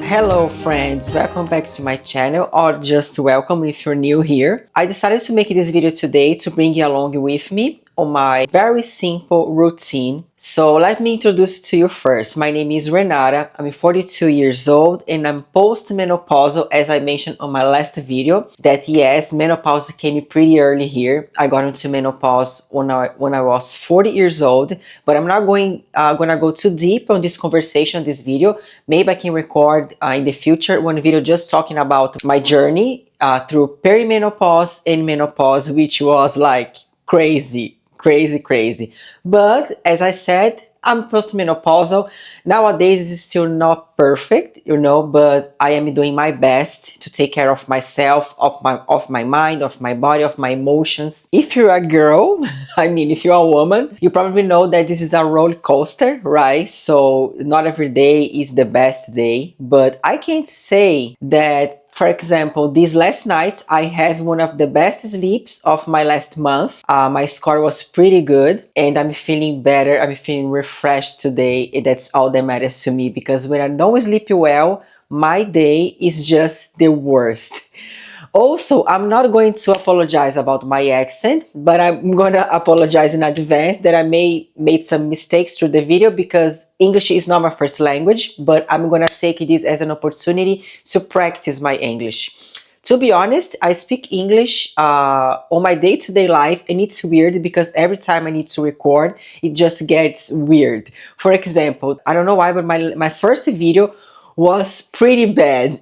Hello friends, welcome back to my channel, or just welcome if you're new here. I decided to make this video today to bring you along with me on my very simple routine. So let me introduce to you first. My name is Renata, I'm 42 years old and I'm post-menopausal, as I mentioned on my last video, that yes, menopause came pretty early here. I got into menopause when I was 40 years old, but I'm not gonna go too deep on this conversation, this video. Maybe I can record in the future one video just talking about my journey through perimenopause and menopause, which was like crazy. But as I said, I'm postmenopausal. Nowadays it's still not perfect, but I am doing my best to take care of myself, of my mind, of my body, of my emotions. If you're a girl, if you're a woman, you probably know that this is a roller coaster, right? So not every day is the best day, but I can't say that. For example, this last night, I had one of the best sleeps of my last month. My score was pretty good and I'm feeling better. I'm feeling refreshed today. And that's all that matters to me, because when I don't sleep well, my day is just the worst. Also, I'm not going to apologize about my accent, but I'm gonna apologize in advance that I may made some mistakes through the video, because English is not my first language, but I'm gonna take this as an opportunity to practice my English. To be honest, I speak English on my day-to-day life, and it's weird because every time I need to record, it just gets weird. For example, I don't know why, but my first video was pretty bad,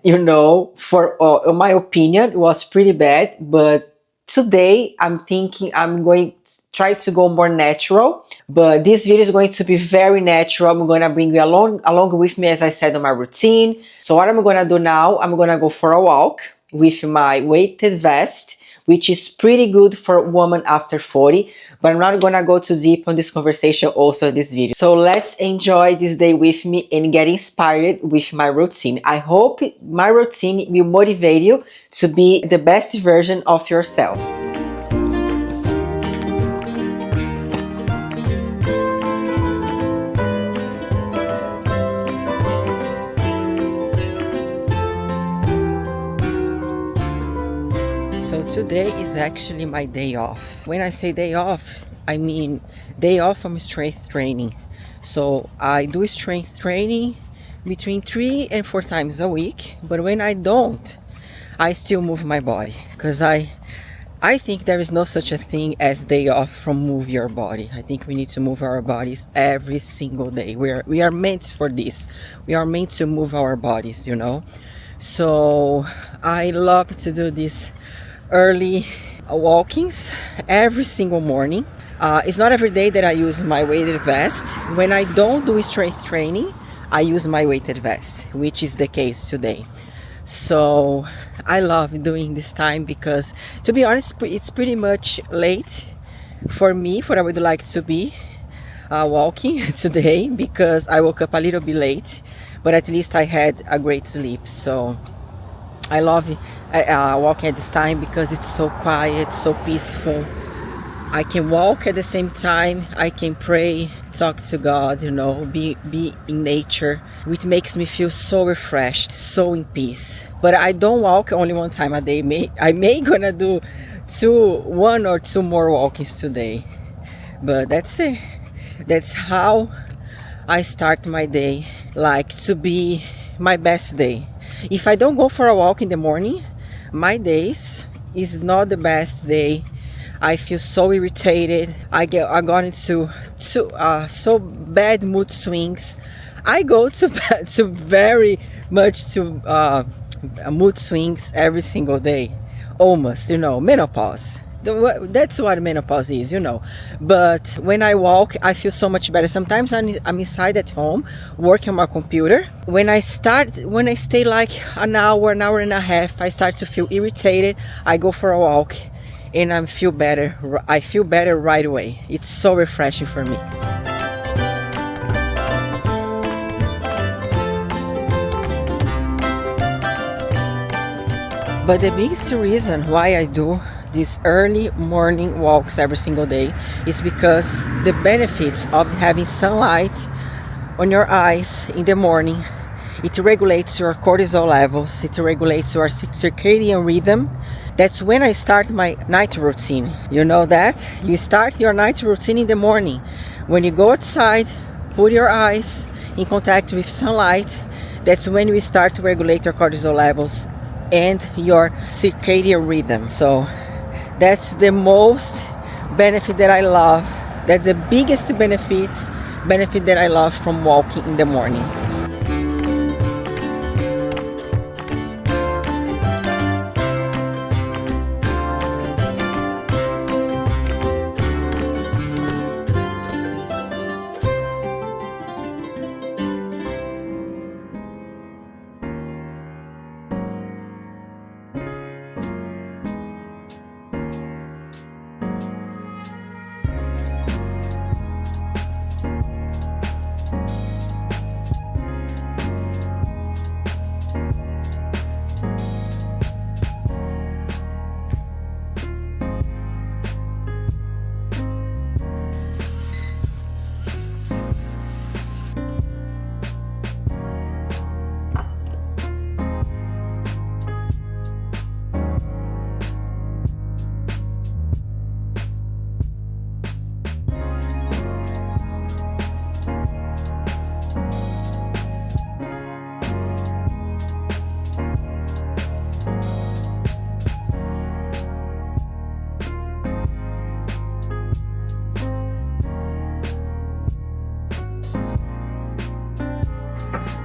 for my opinion, it was pretty bad. But today I'm thinking I'm going to try to go more natural, but this video is going to be very natural. I'm going to bring you along with me, as I said, on my routine. So what I'm going to do now, I'm going to go for a walk with my weighted vest, which is pretty good for a woman after 40, but I'm not gonna go too deep on this conversation also in this video. So let's enjoy this day with me and get inspired with my routine. I hope my routine will motivate you to be the best version of yourself. So today is actually my day off. When I say day off, I mean day off from strength training. So I do strength training between 3 and 4 times a week, but when I don't, I still move my body, because I think there is no such a thing as day off from move your body. I think we need to move our bodies every single day. We are meant for this. We are meant to move our bodies, So I love to do this early walkings every single morning. It's not every day that I use my weighted vest. When I don't do strength training, I use my weighted vest, which is the case today. So I love doing this time because, to be honest, it's pretty much late for me, for I would like to be walking today, because I woke up a little bit late, but at least I had a great sleep. So I love walking at this time because it's so quiet, so peaceful. I can walk at the same time, I can pray, talk to God, be in nature, which makes me feel so refreshed, so in peace. But I don't walk only one time a day. I may gonna do 1 or 2 more walkings today. But that's it. That's how I start my day, like to be my best day. If I don't go for a walk in the morning, my days is not the best day. I feel so irritated. I got into so bad mood swings. I go to very much to mood swings every single day, almost. Menopause. That's what menopause is, But when I walk, I feel so much better. Sometimes I'm inside at home working on my computer. When I stay like an hour and a half, I start to feel irritated. I go for a walk and I feel better. I feel better right away. It's so refreshing for me. But the biggest reason why I do these early morning walks every single day is because the benefits of having sunlight on your eyes in the morning It regulates your cortisol levels, it regulates your circadian rhythm. That's when I start my night routine. You know that? You start your night routine in the morning. When you go outside, put your eyes in contact with sunlight. That's when we start to regulate your cortisol levels and your circadian rhythm. So that's the most benefit that I love. That's the biggest benefit that I love from walking in the morning.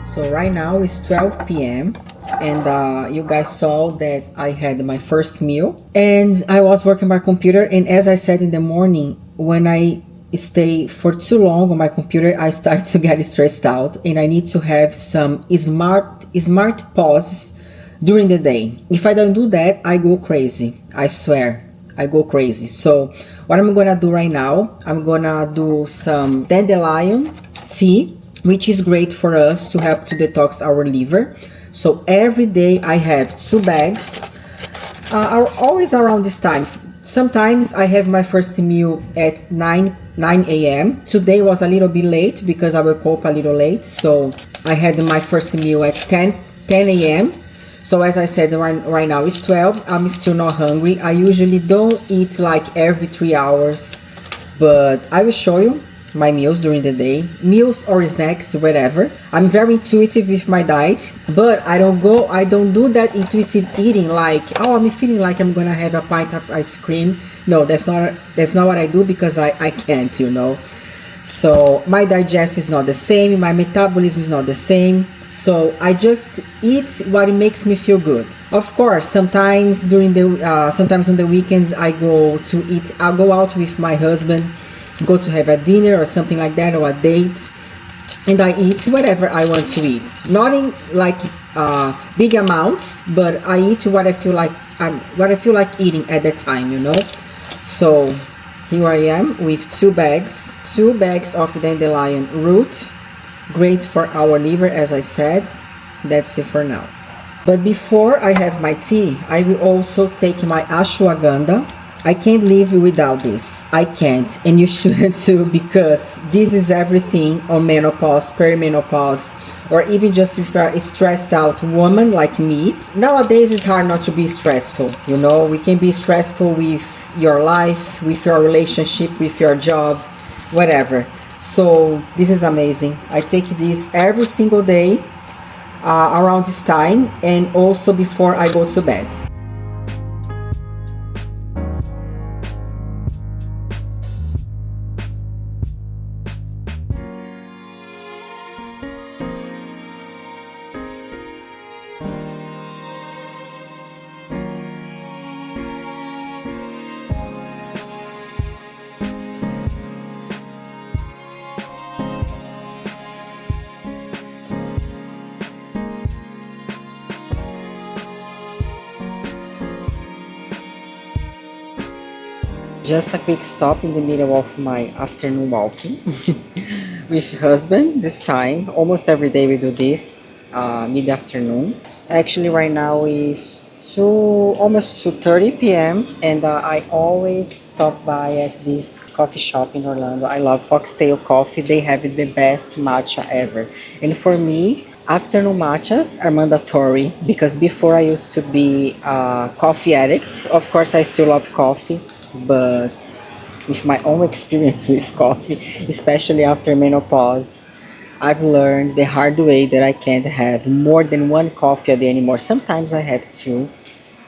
So right now it's 12 p.m. and you guys saw that I had my first meal and I was working my computer, and as I said in the morning, when I stay for too long on my computer, I start to get stressed out and I need to have some smart pauses during the day. If I don't do that, I go crazy. I swear, I go crazy. So what I'm gonna do right now, I'm gonna do some dandelion tea, which is great for us to help to detox our liver. So every day I have 2 bags, are always around this time. Sometimes I have my first meal at 9 a.m. Today was a little bit late because I woke up a little late. So I had my first meal at 10 a.m. So as I said, right now it's 12. I'm still not hungry. I usually don't eat like every 3 hours, but I will show you my meals during the day, meals or snacks, whatever. I'm very intuitive with my diet, but I don't do that intuitive eating like, oh, I'm feeling like I'm gonna have a pint of ice cream. No, that's not what I do because I can't, you know. So my digestion is not the same, my metabolism is not the same. So I just eat what makes me feel good. Of course, sometimes sometimes on the weekends I'll go out with my husband, go to have a dinner or something like that, or a date, and I eat whatever I want to eat. Not in like big amounts, but I eat what I feel like eating at that time, you know. So here I am with 2 bags of dandelion root, great for our liver, as I said. That's it for now. But before I have my tea, I will also take my ashwagandha. I can't live without this. I can't, and you shouldn't too, because this is everything on menopause, perimenopause, or even just if you're a stressed out woman like me. Nowadays it's hard not to be stressful, you know. We can be stressful with your life, with your relationship, with your job, whatever. So this is amazing. I take this every single day around this time, and also before I go to bed. Just a quick stop in the middle of my afternoon walking with husband. This time, almost every day we do this mid-afternoon. Actually, right now is almost 2:30 p.m. and I always stop by at this coffee shop in Orlando. I love Foxtail Coffee. They have the best matcha ever. And for me, Afternoon matchas are mandatory because before I used to be a coffee addict. Of course, I still love coffee, but with my own experience with coffee, especially after menopause, I've learned the hard way that I can't have more than one coffee a day anymore. Sometimes I have two,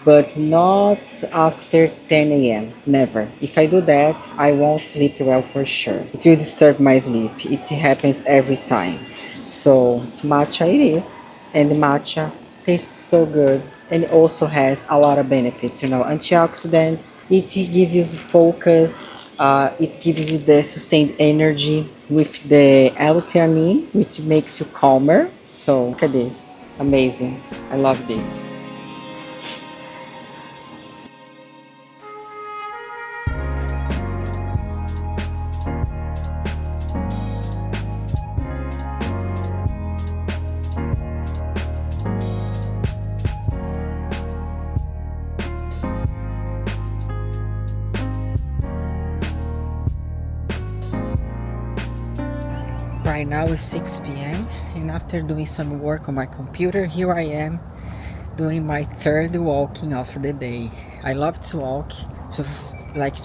but not after 10 a.m. Never. If I do that, I won't sleep well for sure. It will disturb my sleep. It happens every time. So, matcha it is. And matcha tastes so good. And it also has a lot of benefits, antioxidants. It gives you focus. It gives you the sustained energy with the L-theanine, which makes you calmer. So, look at this. Amazing. I love this. Right now it's 6 p.m. and after doing some work on my computer, here I am doing my third walking of the day. I love to walk to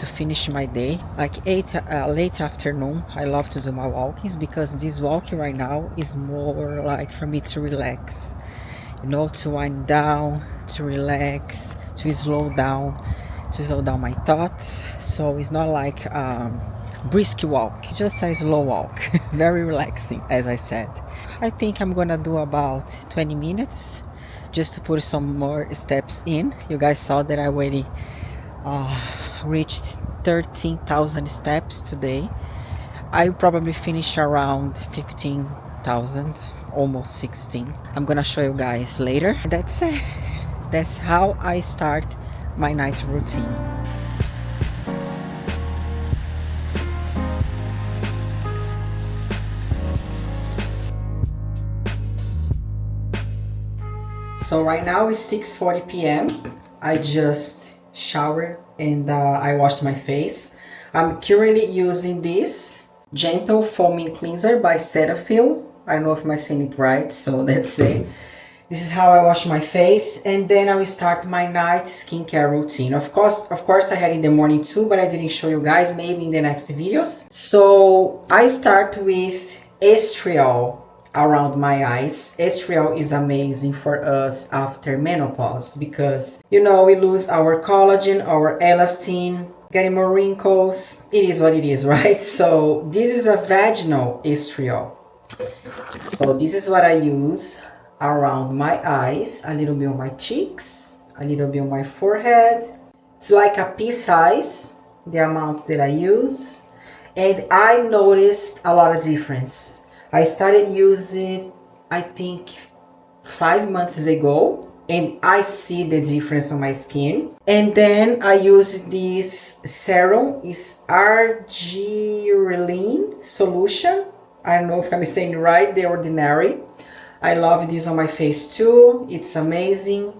finish my day. Like late afternoon, I love to do my walkings because this walking right now is more like for me to relax, to wind down, to relax, to slow down my thoughts. So it's not like brisk walk, it's just a slow walk. Very relaxing, as I said. I think I'm gonna do about 20 minutes just to put some more steps in. You guys saw that I already reached 13,000 steps today. I probably finish around 15,000, almost 16. I'm gonna show you guys later. That's it. That's how I start my night routine. So right now it's 6:40 p.m. I just showered and I washed my face. I'm currently using this Gentle Foaming Cleanser by Cetaphil. I don't know if I'm saying it right, so that's it. This is how I wash my face, and then I will start my night skincare routine. Of course I had in the morning too, but I didn't show you guys, maybe in the next videos. So I start with estriol around my eyes. Estriol is amazing for us after menopause because, we lose our collagen, our elastin, getting more wrinkles. It is what it is, right? So this is a vaginal estriol. So this is what I use around my eyes, a little bit on my cheeks, a little bit on my forehead. It's like a pea size, the amount that I use. And I noticed a lot of difference. I started using, I think, 5 months ago, and I see the difference on my skin. And then I use this serum, is argireline solution. I don't know if I'm saying it right, The Ordinary. I love this on my face too. It's amazing.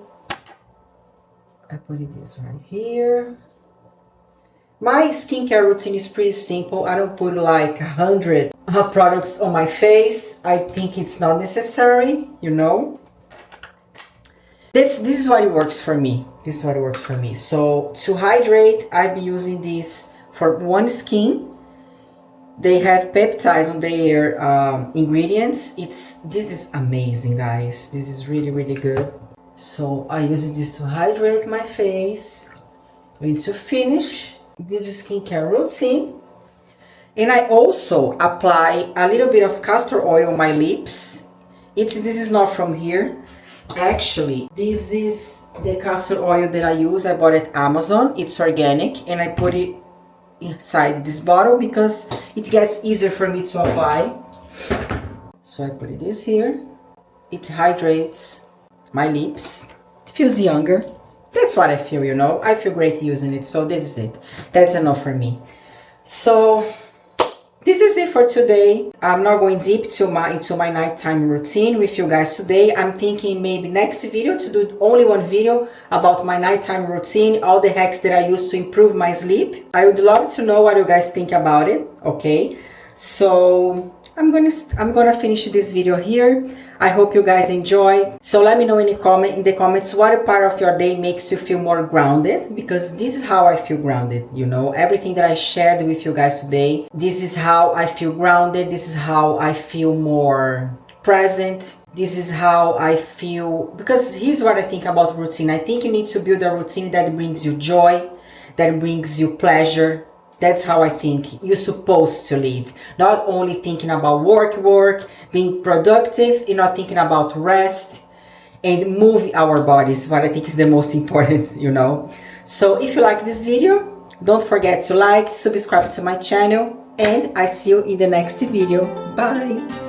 I put this right here. My skincare routine is pretty simple. I don't put like 100 products on my face. I think it's not necessary, This is what it works for me. This is what works for me. So to hydrate, I've been using this for One Skin. They have peptides on their ingredients. This is amazing, guys. This is really, really good. So I use this to hydrate my face. And to finish this skincare routine. And I also apply a little bit of castor oil on my lips. This is not from here. Actually, this is the castor oil that I use. I bought it at Amazon. It's organic, and I put it inside this bottle because it gets easier for me to apply. So I put this here. It hydrates my lips. It feels younger. That's what I feel, I feel great using it. So this is it. That's enough for me. So this is it for today. I'm not going deep into my nighttime routine with you guys today. I'm thinking maybe next video to do only one video about my nighttime routine, all the hacks that I use to improve my sleep. I would love to know what you guys think about it, okay? So I'm gonna finish this video here. I hope you guys enjoy. So let me know in the comments what part of your day makes you feel more grounded, because this is how I feel grounded, you know. Everything that I shared with you guys today, this is how I feel grounded. This is how I feel more present. This is how I feel, because here's what I think about routine. I think you need to build a routine that brings you joy, that brings you pleasure. That's how I think you're supposed to live. Not only thinking about work, being productive, you're not thinking about rest and move our bodies, what I think is the most important, you know. So if you like this video, don't forget to like, subscribe to my channel, and I see you in the next video. Bye!